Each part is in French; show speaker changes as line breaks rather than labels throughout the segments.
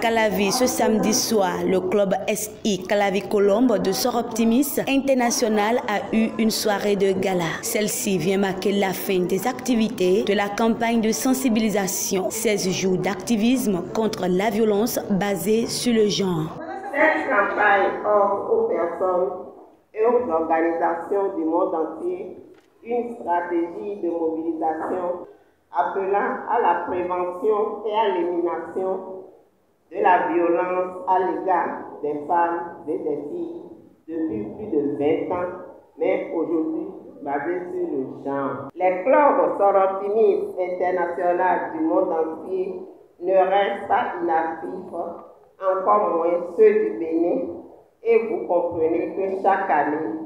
Calavi, ce samedi soir, le club SI Calavi Colombe de Soroptimis International a eu une soirée de gala. Celle-ci vient marquer la fin des activités de la campagne de sensibilisation 16 jours d'activisme contre la violence basée sur le genre.
Cette campagne offre aux personnes et aux organisations du monde entier une stratégie de mobilisation appelant à la prévention et à l'élimination de la violence à l'égard des femmes et des filles depuis plus de 20 ans, mais aujourd'hui basée sur le genre. Les clubs Soroptimis International du monde entier ne restent pas inactifs, encore moins ceux du Bénin, et vous comprenez que chaque année,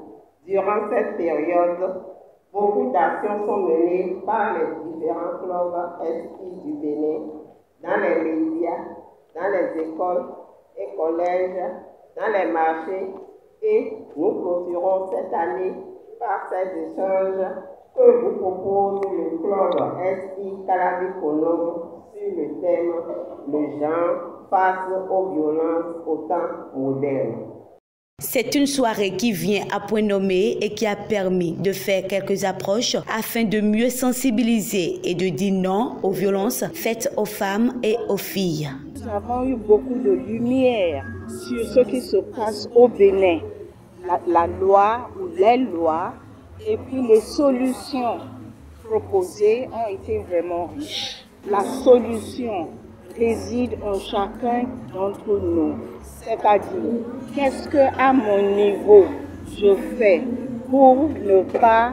durant cette période, beaucoup d'actions sont menées par les différents clubs SI du Bénin, dans les médias, dans les écoles et collèges, dans les marchés, et nous clôturons cette année par ces échanges que vous propose le club SI Calavi Colombe sur le thème « Le genre face aux violences au temps moderne ».
C'est une soirée qui vient à point nommé et qui a permis de faire quelques approches afin de mieux sensibiliser et de dire non aux violences faites aux femmes et aux filles.
Nous avons eu beaucoup de lumière sur ce qui se passe au Bénin, la loi ou les lois, et puis les solutions proposées ont été vraiment riches. La solution réside en chacun d'entre nous. C'est-à-dire, qu'est-ce que à mon niveau je fais pour ne pas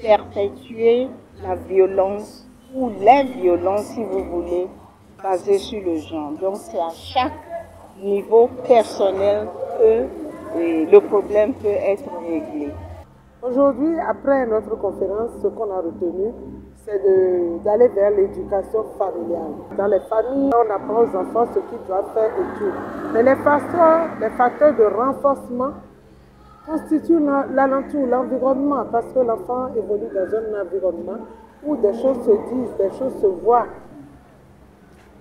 perpétuer la violence ou les violences, si vous voulez, basées sur le genre. Donc c'est à chaque niveau personnel que le problème peut être réglé.
Aujourd'hui, après notre conférence, ce qu'on a retenu, c'est d'aller vers l'éducation familiale. Dans les familles, on apprend aux enfants ce qu'ils doivent faire et tout. Mais les facteurs de renforcement constituent l'alentour, l'environnement, parce que l'enfant évolue dans un environnement où des choses se disent, des choses se voient.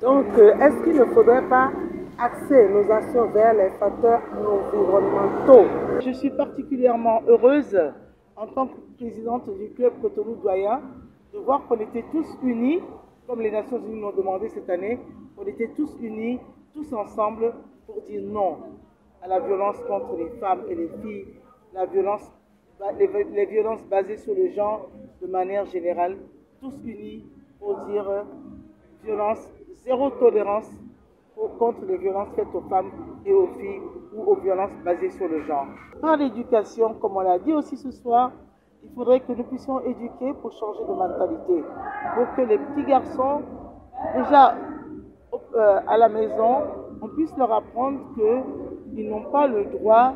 Donc, est-ce qu'il ne faudrait pas axer nos actions vers les facteurs environnementaux?
Je suis particulièrement heureuse, en tant que présidente du club Cotonou Doyen, de voir qu'on était tous unis, comme les Nations Unies l'ont demandé cette année, on était tous unis, tous ensemble, pour dire non à la violence contre les femmes et les filles, les violences basées sur le genre de manière générale, tous unis pour dire zéro tolérance contre les violences faites aux femmes et aux filles ou aux violences basées sur le genre. Par l'éducation, comme on l'a dit aussi ce soir, il faudrait que nous puissions éduquer pour changer de mentalité, pour que les petits garçons, déjà à la maison, on puisse leur apprendre qu'ils n'ont pas le droit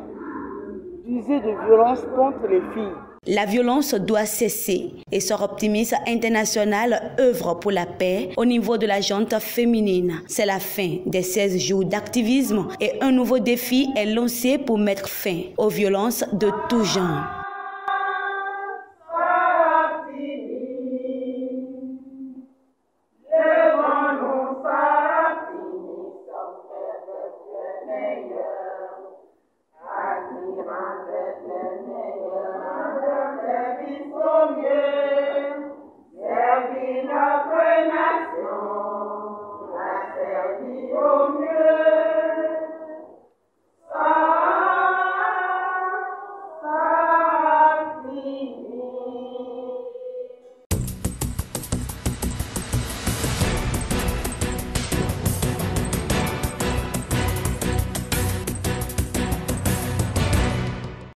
d'user de violence contre les filles.
La violence doit cesser et Soroptimis International œuvre pour la paix au niveau de la gente féminine. C'est la fin des 16 jours d'activisme et un nouveau défi est lancé pour mettre fin aux violences de tout genre.
Yeah.